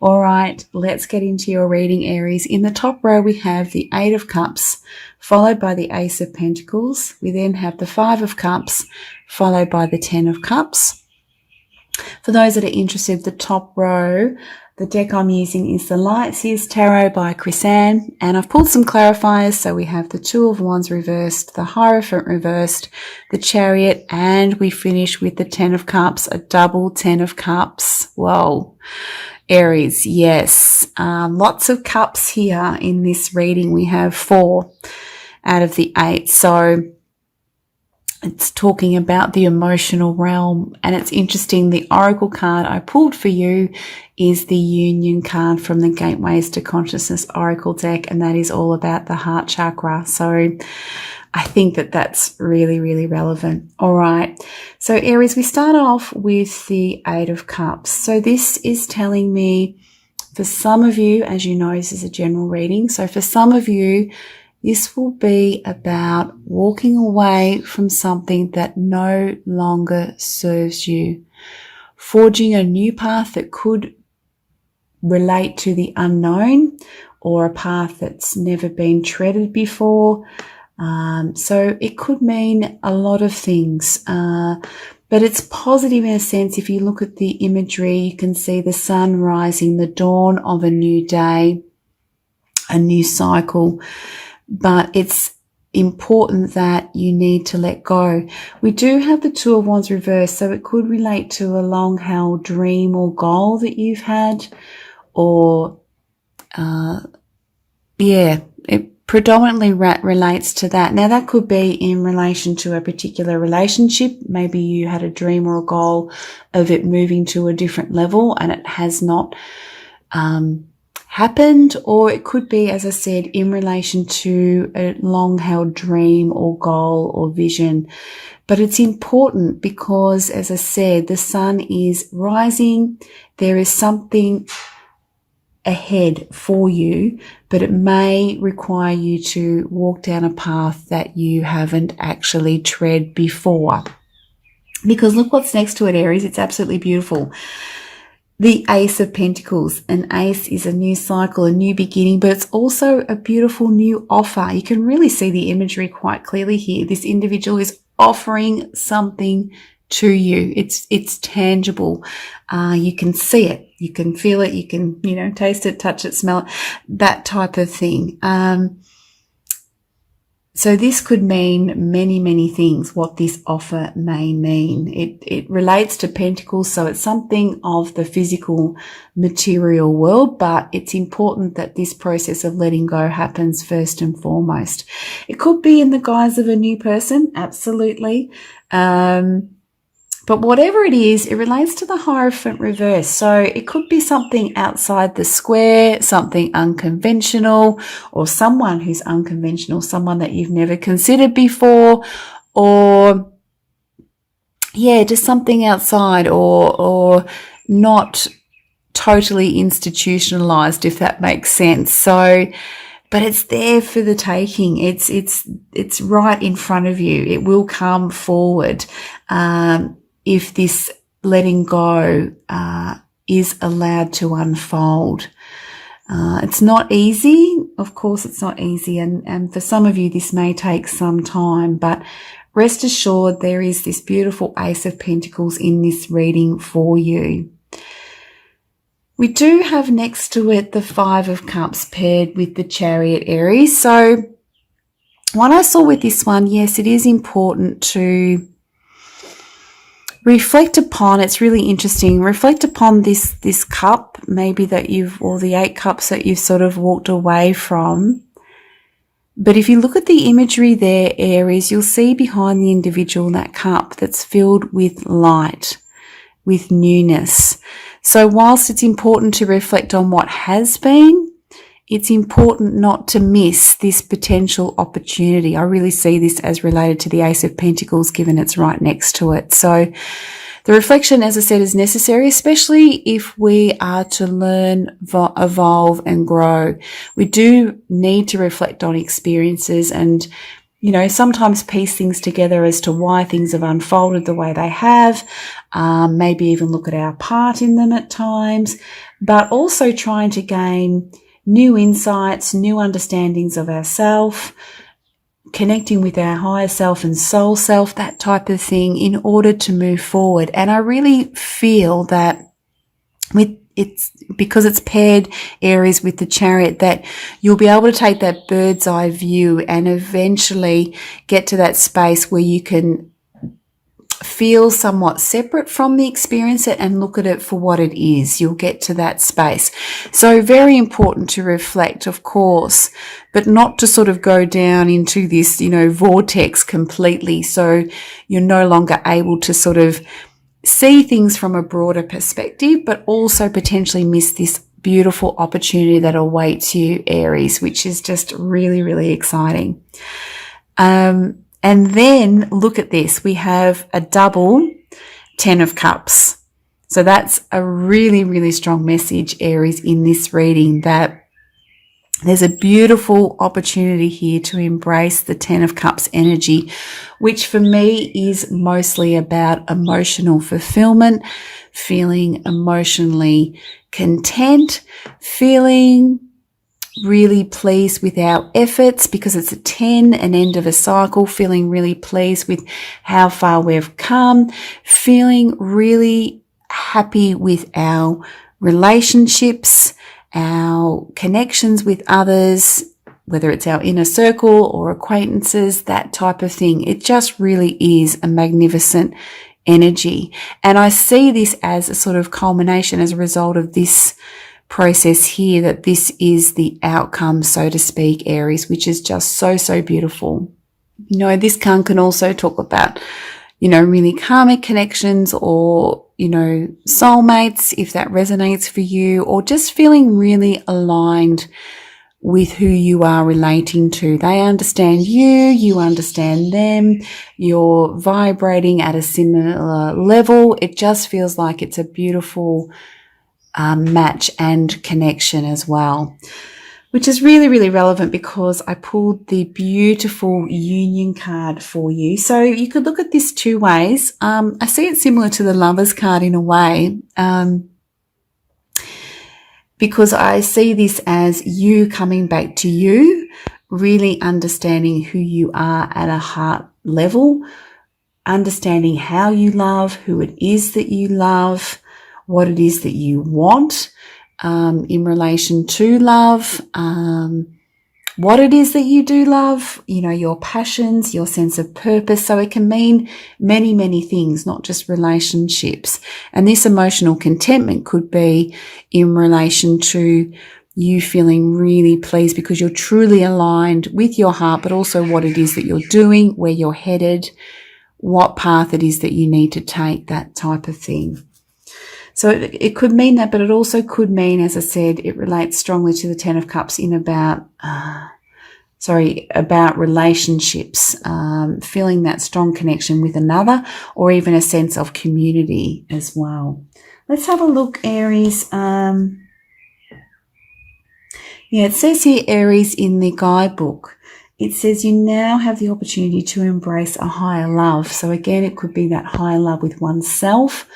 All right, let's get into your reading, Aries. In the top row, we have the Eight of Cups, followed by the Ace of Pentacles. We then have the Five of Cups, followed by the Ten of Cups. For those that are interested, the top row, the deck I'm using is the Lights Years Tarot by Chrisanne, and I've pulled some clarifiers. So we have the Two of Wands reversed, the Hierophant reversed, the Chariot, and we finish with the Ten of Cups, a double Ten of Cups. Whoa. Aries, yes. Lots of cups here in this reading. We have 4 out of the 8. So it's talking about the emotional realm, and it's interesting. The oracle card I pulled for you is the Union card from the Gateways to Consciousness Oracle deck, and that is all about the heart chakra. So I think that that's really, really relevant. All right. So Aries, we start off with the Eight of Cups. So this is telling me, for some of you, as you know, this is a general reading. So for some of you, this will be about walking away from something that no longer serves you, forging a new path that could relate to the unknown, or a path that's never been treaded before. So it could mean a lot of things, but it's positive in a sense. If you look at the imagery, you can see the sun rising, the dawn of a new day, a new cycle. But it's important that you need to let go. We do have the Two of Wands reversed, so it could relate to a long-held dream or goal that you've had, or it predominantly relates to that. Now, that could be in relation to a particular relationship. Maybe you had a dream or a goal of it moving to a different level and it has not happened, or it could be, as I said, in relation to a long-held dream or goal or vision. But it's important because, as I said, the sun is rising. There is something ahead for you, but it may require you to walk down a path that you haven't actually tread before. Because look what's next to it, Aries. It's absolutely beautiful. The Ace of Pentacles. An ace is a new cycle, a new beginning, but it's also a beautiful new offer. You can really see the imagery quite clearly here. This individual is offering something to you. It's tangible. You can see it. You can feel it. You can, taste it, touch it, smell it, that type of thing. So this could mean many, many things, what this offer may mean. It relates to Pentacles, so it's something of the physical material world, but it's important that this process of letting go happens first and foremost. It could be in the guise of a new person, absolutely. But whatever it is, it relates to the Hierophant reverse. So it could be something outside the square, something unconventional, or someone who's unconventional, someone that you've never considered before, or just something outside or not totally institutionalized, if that makes sense. So, but it's there for the taking. It's right in front of you. It will come forward. If this letting go is allowed to unfold. It's not easy. Of course, it's not easy. And for some of you, this may take some time, but rest assured there is this beautiful Ace of Pentacles in this reading for you. We do have next to it the Five of Cups paired with the Chariot, Aries. So what I saw with this one, yes, it is important to reflect upon. It's really interesting. Reflect upon this cup, maybe or the 8 cups that you've sort of walked away from. But if you look at the imagery there, Aries, you'll see behind the individual that cup that's filled with light, with newness. So whilst it's important to reflect on what has been, it's important not to miss this potential opportunity. I really see this as related to the Ace of Pentacles, given it's right next to it. So the reflection, as I said, is necessary, especially if we are to learn, evolve and grow. We do need to reflect on experiences and sometimes piece things together as to why things have unfolded the way they have, maybe even look at our part in them at times, but also trying to gain new insights, new understandings of ourselves, connecting with our higher self and soul self, that type of thing, in order to move forward. And I really feel that because it's paired Aries with the Chariot, that you'll be able to take that bird's eye view and eventually get to that space where you can feel somewhat separate from the experience and look at it for what it is. You'll get to that space. So very important to reflect, of course, but not to sort of go down into this, vortex completely. So you're no longer able to sort of see things from a broader perspective, but also potentially miss this beautiful opportunity that awaits you, Aries, which is just really, really exciting. And then look at this. We have a double 10 of Cups. So that's a really, really strong message, Aries, in this reading, that there's a beautiful opportunity here to embrace the 10 of Cups energy, which for me is mostly about emotional fulfillment, feeling emotionally content, feeling really pleased with our efforts, because it's a 10, an end of a cycle, feeling really pleased with how far we've come, feeling really happy with our relationships, our connections with others, whether it's our inner circle or acquaintances, that type of thing. It just really is a magnificent energy. And I see this as a sort of culmination as a result of this process here, that this is the outcome, so to speak, Aries, which is just so, so beautiful. This card can also talk about, really karmic connections, or soulmates, if that resonates for you, or just feeling really aligned with who you are relating to. They understand you, you understand them, you're vibrating at a similar level. It just feels like it's a beautiful match and connection as well, which is really, really relevant because I pulled the beautiful union card for you. So you could look at this two ways. I see it similar to the Lovers card in a way, because I see this as you coming back to you, really understanding who you are at a heart level, understanding how you love, who it is that you love, what it is that you want in relation to love, what it is that you do love, your passions, your sense of purpose. So it can mean many, many things, not just relationships. And this emotional contentment could be in relation to you feeling really pleased because you're truly aligned with your heart, but also what it is that you're doing, where you're headed, what path it is that you need to take, that type of thing. So it could mean that, but it also could mean, as I said, it relates strongly to the 10 of Cups in about relationships, feeling that strong connection with another, or even a sense of community as well. Let's have a look, Aries. It says here, Aries, in the guidebook, it says you now have the opportunity to embrace a higher love. So again, it could be that higher love with oneself,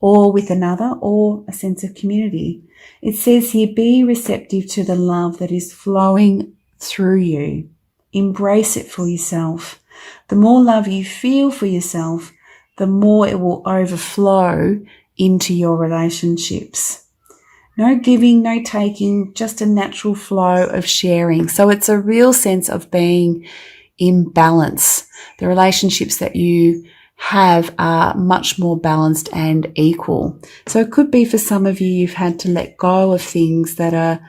or with another, or a sense of community. It says here, be receptive to the love that is flowing through you. Embrace it for yourself. The more love you feel for yourself, the more it will overflow into your relationships. No giving, no taking, just a natural flow of sharing. So it's a real sense of being in balance. The relationships that you have are much more balanced and equal. So it could be for some of you, you've had to let go of things that are,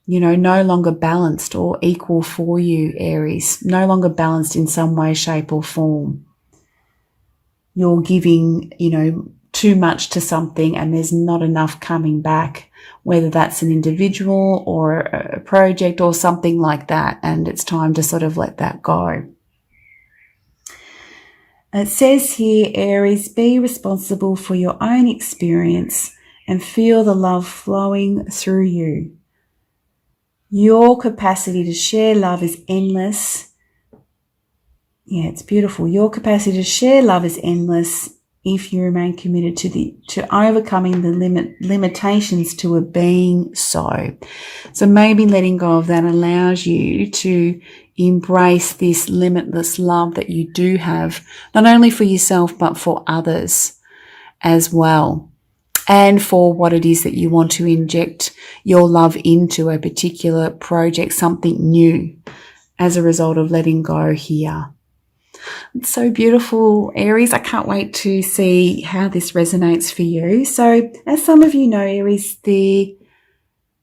no longer balanced or equal for you, Aries, no longer balanced in some way, shape or form. You're giving, too much to something and there's not enough coming back, whether that's an individual or a project or something like that. And it's time to sort of let that go. It says here, Aries, be responsible for your own experience and feel the love flowing through you. Your capacity to share love is endless. Yeah, it's beautiful. Your capacity to share love is endless if you remain committed to overcoming the limitations to a being so. So maybe letting go of that allows you to embrace this limitless love that you do have, not only for yourself, but for others as well. And for what it is that you want to inject your love into, a particular project, something new, as a result of letting go here. It's so beautiful, Aries. I can't wait to see how this resonates for you. So, as some of you know, Aries, the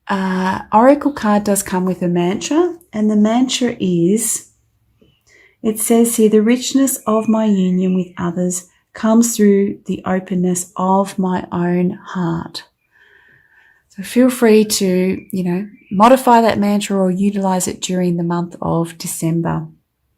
Oracle card does come with a mantra, and the mantra is, it says here, the richness of my union with others comes through the openness of my own heart. So feel free to, modify that mantra or utilize it during the month of December.